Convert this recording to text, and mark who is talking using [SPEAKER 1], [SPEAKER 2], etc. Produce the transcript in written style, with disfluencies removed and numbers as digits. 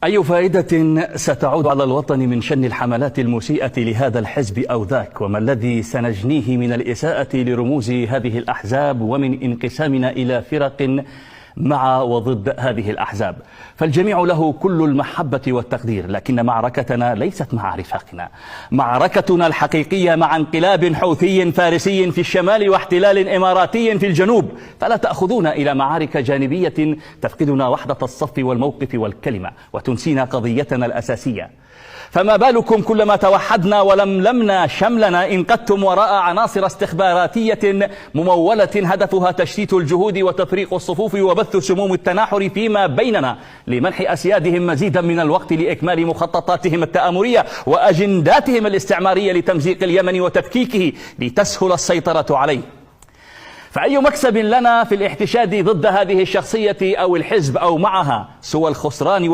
[SPEAKER 1] أي فائدة ستعود على الوطن من شن الحملات المسيئة لهذا الحزب أو ذاك؟ وما الذي سنجنيه من الإساءة لرموز هذه الأحزاب ومن انقسامنا إلى فرق مع وضد هذه الأحزاب؟ فالجميع له كل المحبة والتقدير، لكن معركتنا ليست مع رفاقنا. معركتنا الحقيقية مع انقلاب حوثي فارسي في الشمال واحتلال إماراتي في الجنوب. فلا تأخذونا إلى معارك جانبية تفقدنا وحدة الصف والموقف والكلمة وتنسينا قضيتنا الأساسية. فما بالكم كلما توحدنا ولملمنا شملنا انقدتم وراء عناصر استخباراتية ممولة هدفها تشتيت الجهود وتفريق الصفوف وبث سموم التناحر فيما بيننا لمنح أسيادهم مزيدا من الوقت لإكمال مخططاتهم التآمرية وأجنداتهم الاستعمارية لتمزيق اليمن وتفكيكه لتسهل السيطرة عليه. فأي مكسب لنا في الاحتشاد ضد هذه الشخصية أو الحزب أو معها سوى الخسران